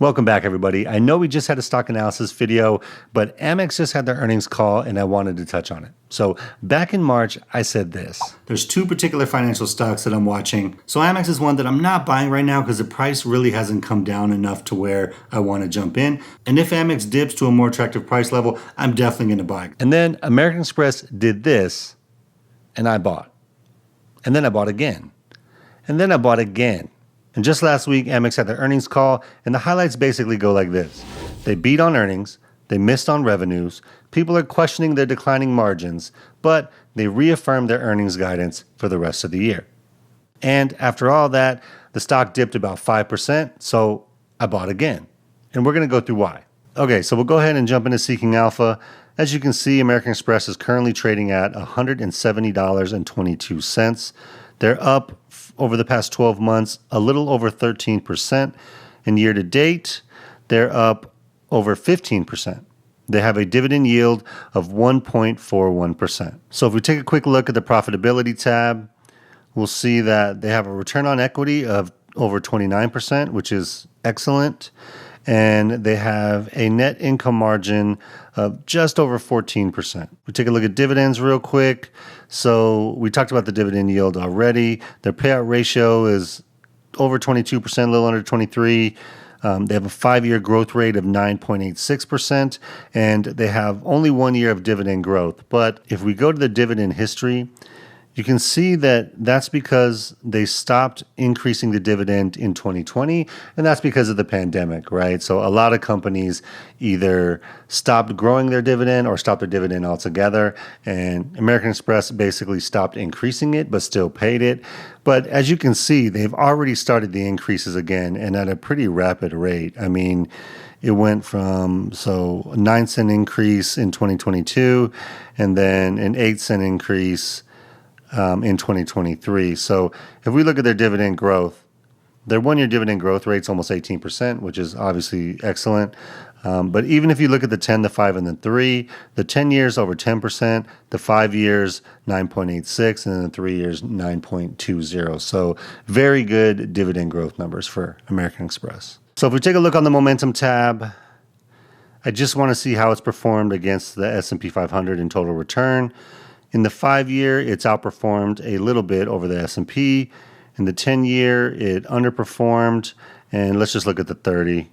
Welcome back, everybody. I know we just had a stock analysis video, but Amex just had their earnings call and I wanted to touch on it. So back in March, I said this. There's two particular financial stocks that I'm watching. So Amex is one that I'm not buying right now because the price really hasn't come down enough to where I want to jump in. And if Amex dips to a more attractive price level, I'm definitely going to buy. And then American Express did this and I bought. And then I bought again. And then I bought again. And just last week, Amex had their earnings call, and the highlights basically go like this. They beat on earnings, they missed on revenues, people are questioning their declining margins, but they reaffirmed their earnings guidance for the rest of the year. And after all that, the stock dipped about 5%, so I bought again. And we're going to go through why. Okay, so we'll go ahead and jump into Seeking Alpha. As you can see, American Express is currently trading at $170.22. They're up over the past 12 months, a little over 13%. And year to date, they're up over 15%. They have a dividend yield of 1.41%. So if we take a quick look at the profitability tab, we'll see that they have a return on equity of over 29%, which is excellent. And they have a net income margin of just over 14%. We take a look at dividends real quick. So we talked about the dividend yield already. Their payout ratio is over 22%, a little under 23%. They have a 5-year growth rate of 9.86%, and they have only 1 year of dividend growth. But if we go to the dividend history, you can see that that's because they stopped increasing the dividend in 2020, and that's because of the pandemic, right? So a lot of companies either stopped growing their dividend or stopped their dividend altogether, and American Express basically stopped increasing it but still paid it. But as you can see, they've already started the increases again and at a pretty rapid rate. I mean, it went from a 9-cent increase in 2022 and then an 8-cent increase in 2023. So if we look at their dividend growth, their 1-year dividend growth rate's almost 18%, which is obviously excellent. But even if you look at the 10, the 5, and the 3, the 10 years over 10%, the 5 years 9.86, and then the 3 years 9.20. So very good dividend growth numbers for American Express. So if we take a look on the momentum tab, I just want to see how it's performed against the S&P 500 in total return. In the 5-year, it's outperformed a little bit over the S&P. In the 10-year, it underperformed. And let's just look at the 30.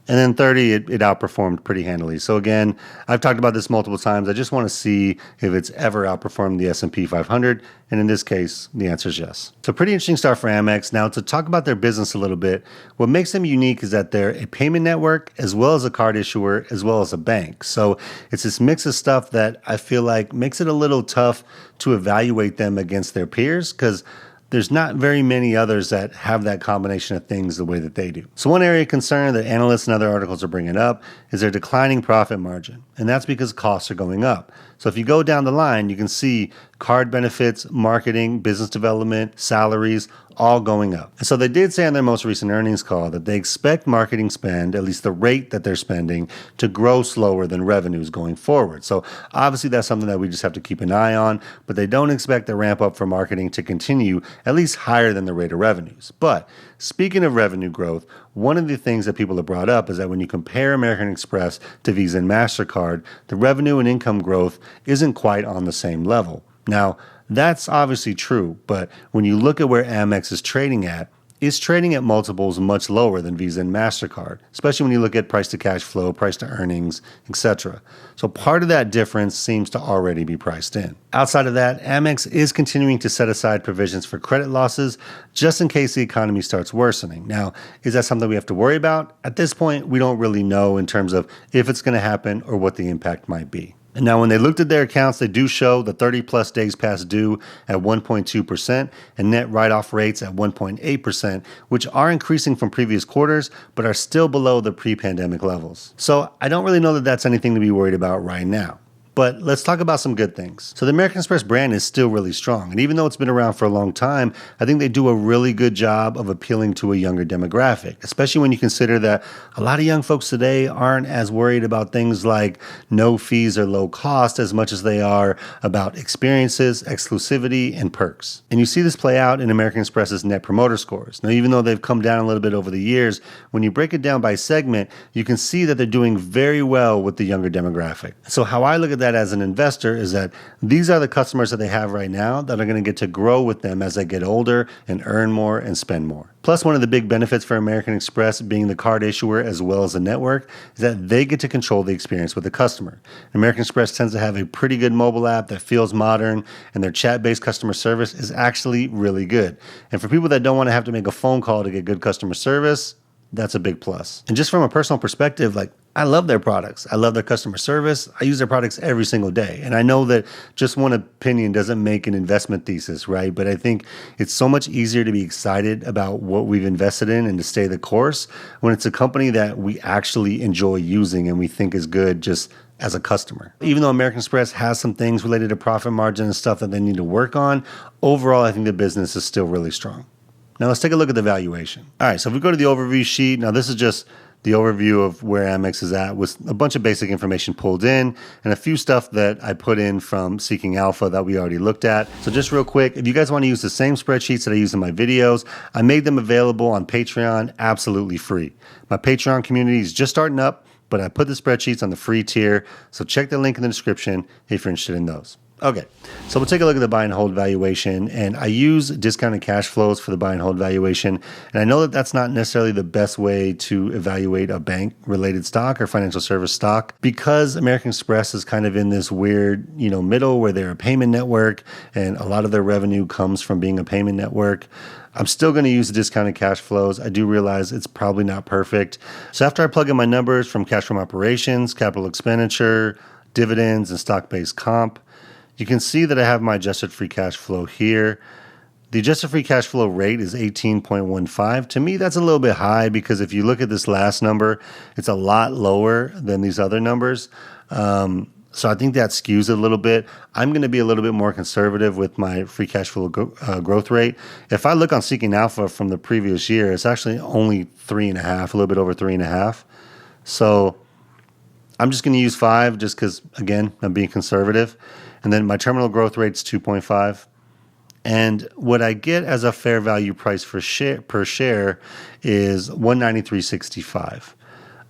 And then 30, it outperformed pretty handily. So again, I've talked about this multiple times. I just want to see if it's ever outperformed the S&P 500. And in this case, the answer is yes. So pretty interesting start for Amex. Now to talk about their business a little bit, what makes them unique is that they're a payment network as well as a card issuer as well as a bank. So it's this mix of stuff that I feel like makes it a little tough to evaluate them against their peers because there's not very many others that have that combination of things the way that they do. So one area of concern that analysts and other articles are bringing up is their declining profit margin. And that's because costs are going up. So if you go down the line, you can see card benefits, marketing, business development, salaries, all going up. And so they did say on their most recent earnings call that they expect marketing spend, at least the rate that they're spending, to grow slower than revenues going forward. So obviously that's something that we just have to keep an eye on, but they don't expect the ramp up for marketing to continue at least higher than the rate of revenues. But speaking of revenue growth, one of the things that people have brought up is that when you compare American Express to Visa and MasterCard, the revenue and income growth isn't quite on the same level. Now, that's obviously true, but when you look at where Amex is trading at, it's trading at multiples much lower than Visa and MasterCard, especially when you look at price to cash flow, price to earnings, etc. So part of that difference seems to already be priced in. Outside of that, Amex is continuing to set aside provisions for credit losses just in case the economy starts worsening. Now, is that something we have to worry about? At this point, we don't really know in terms of if it's going to happen or what the impact might be. And now when they looked at their accounts, they do show the 30-plus days past due at 1.2% and net write-off rates at 1.8%, which are increasing from previous quarters, but are still below the pre-pandemic levels. So I don't really know that that's anything to be worried about right now. But let's talk about some good things. So the American Express brand is still really strong. And even though it's been around for a long time, I think they do a really good job of appealing to a younger demographic, especially when you consider that a lot of young folks today aren't as worried about things like no fees or low cost as much as they are about experiences, exclusivity, and perks. And you see this play out in American Express's Net Promoter Scores. Now, even though they've come down a little bit over the years, when you break it down by segment, you can see that they're doing very well with the younger demographic. So how I look at that as an investor is that these are the customers that they have right now that are going to get to grow with them as they get older and earn more and spend more. Plus, one of the big benefits for American Express being the card issuer as well as the network is that they get to control the experience with the customer. American Express tends to have a pretty good mobile app that feels modern, and their chat-based customer service is actually really good. And for people that don't want to have to make a phone call to get good customer service, that's a big plus. And just from a personal perspective, I love their products. I love their customer service. I use their products every single day. And I know that just one opinion doesn't make an investment thesis, right? But I think it's so much easier to be excited about what we've invested in and to stay the course when it's a company that we actually enjoy using and we think is good just as a customer. Even though American Express has some things related to profit margin and stuff that they need to work on, overall, I think the business is still really strong. Now let's take a look at the valuation. All right, so if we go to the overview sheet, now this is just the overview of where Amex is at with a bunch of basic information pulled in and a few stuff that I put in from Seeking Alpha that we already looked at. So just real quick, if you guys want to use the same spreadsheets that I use in my videos, I made them available on Patreon absolutely free. My Patreon community is just starting up, but I put the spreadsheets on the free tier, so check the link in the description if you're interested in those. Okay, so we'll take a look at the buy and hold valuation, and I use discounted cash flows for the buy and hold valuation, and I know that that's not necessarily the best way to evaluate a bank-related stock or financial service stock because American Express is kind of in this weird, middle where they're a payment network, and a lot of their revenue comes from being a payment network. I'm still going to use the discounted cash flows. I do realize it's probably not perfect. So after I plug in my numbers from cash from operations, capital expenditure, dividends, and stock-based comp, you can see that I have my adjusted free cash flow here. The adjusted free cash flow rate is 18.15. To me, that's a little bit high because if you look at this last number, it's a lot lower than these other numbers. So I think that skews it a little bit. I'm going to be a little bit more conservative with my free cash flow growth rate. If I look on Seeking Alpha from the previous year, it's actually only 3.5, a little bit over 3.5. So I'm just going to use 5 just because, again, I'm being conservative. And then my terminal growth rate is 2.5. And what I get as a fair value price per share is $193.65.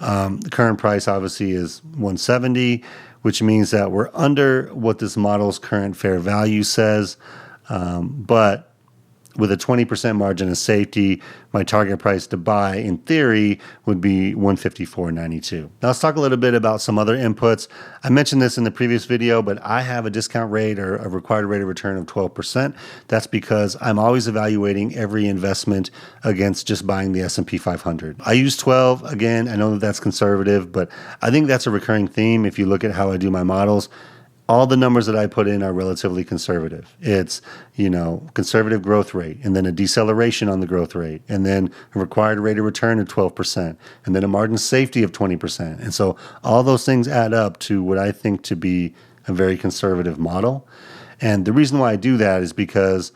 The current price obviously is $170, which means that we're under what this model's current fair value says. But with a 20% margin of safety, my target price to buy, in theory, would be $154.92. Now let's talk a little bit about some other inputs. I mentioned this in the previous video, but I have a discount rate or a required rate of return of 12%. That's because I'm always evaluating every investment against just buying the S&P 500. I use 12. Again, I know that that's conservative, but I think that's a recurring theme if you look at how I do my models. All the numbers that I put in are relatively conservative. It's, conservative growth rate, and then a deceleration on the growth rate, and then a required rate of return of 12%, and then a margin of safety of 20%. And so all those things add up to what I think to be a very conservative model. And the reason why I do that is because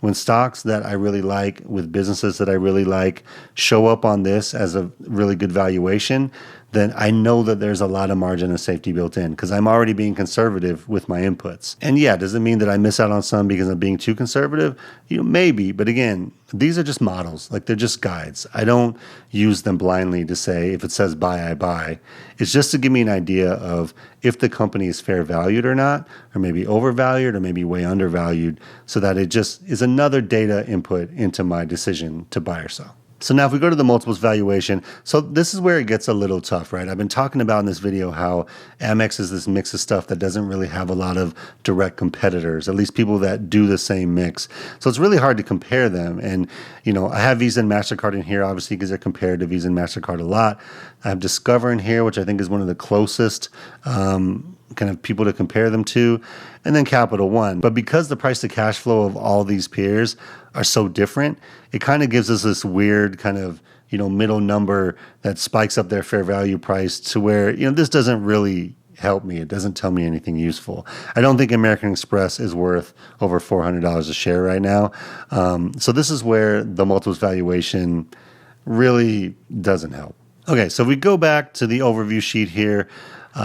when stocks that I really like with businesses that I really like show up on this as a really good valuation, then I know that there's a lot of margin of safety built in because I'm already being conservative with my inputs. And yeah, does it mean that I miss out on some because I'm being too conservative? Maybe. But again, these are just models. They're just guides. I don't use them blindly to say if it says buy, I buy. It's just to give me an idea of if the company is fair valued or not, or maybe overvalued or maybe way undervalued, so that it just is another data input into my decision to buy or sell. So now if we go to the multiples valuation, so this is where it gets a little tough, right? I've been talking about in this video how Amex is this mix of stuff that doesn't really have a lot of direct competitors, at least people that do the same mix. So it's really hard to compare them. And, I have Visa and MasterCard in here, obviously, because they're compared to Visa and MasterCard a lot. I have Discover in here, which I think is one of the closest kind of people to compare them to, and then Capital One. But because the price to cash flow of all these peers are so different, it kind of gives us this weird kind of, middle number that spikes up their fair value price to where, this doesn't really help me. It doesn't tell me anything useful. I don't think American Express is worth over $400 a share right now. So this is where the multiples valuation really doesn't help. Okay, so if we go back to the overview sheet here,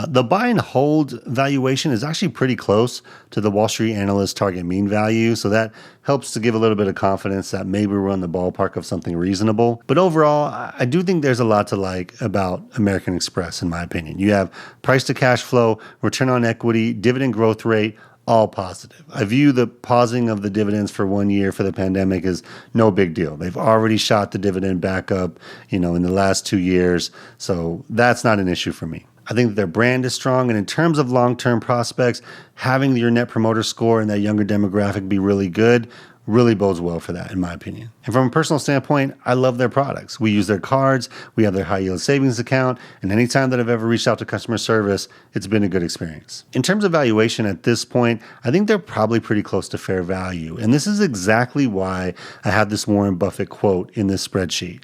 the buy and hold valuation is actually pretty close to the Wall Street analyst target mean value. So that helps to give a little bit of confidence that maybe we're in the ballpark of something reasonable. But overall, I do think there's a lot to like about American Express, in my opinion. You have price to cash flow, return on equity, dividend growth rate, all positive. I view the pausing of the dividends for 1 year for the pandemic as no big deal. They've already shot the dividend back up, in the last 2 years. So that's not an issue for me. I think that their brand is strong. And in terms of long-term prospects, having your net promoter score and that younger demographic be really good really bodes well for that, in my opinion. And from a personal standpoint, I love their products. We use their cards. We have their high yield savings account. And anytime that I've ever reached out to customer service, it's been a good experience. In terms of valuation at this point, I think they're probably pretty close to fair value. And this is exactly why I have this Warren Buffett quote in this spreadsheet.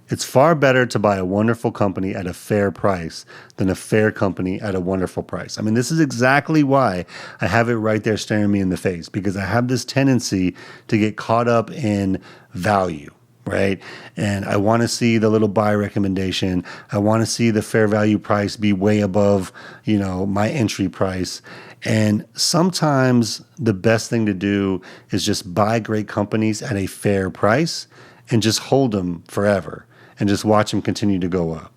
It's far better to buy a wonderful company at a fair price than a fair company at a wonderful price. I mean, this is exactly why I have it right there staring me in the face, because I have this tendency to get caught up in value, right? And I want to see the little buy recommendation. I want to see the fair value price be way above, my entry price. And sometimes the best thing to do is just buy great companies at a fair price and just hold them forever and just watch them continue to go up.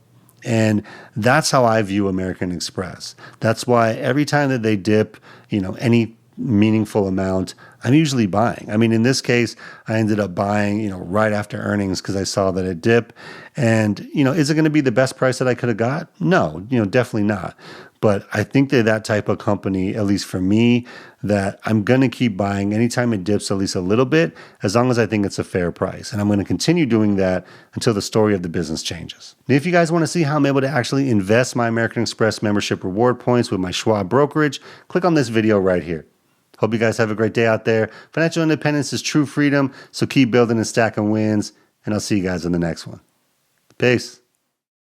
And that's how I view American Express. That's why every time that they dip, any meaningful amount, I'm usually buying. I mean, in this case, I ended up buying, right after earnings because I saw that it dip. And, is it going to be the best price that I could have got? No, definitely not. But I think they're that type of company, at least for me, that I'm going to keep buying anytime it dips at least a little bit, as long as I think it's a fair price. And I'm going to continue doing that until the story of the business changes. And if you guys want to see how I'm able to actually invest my American Express membership reward points with my Schwab brokerage, click on this video right here. Hope you guys have a great day out there. Financial independence is true freedom, so keep building and stacking wins, and I'll see you guys in the next one. Peace.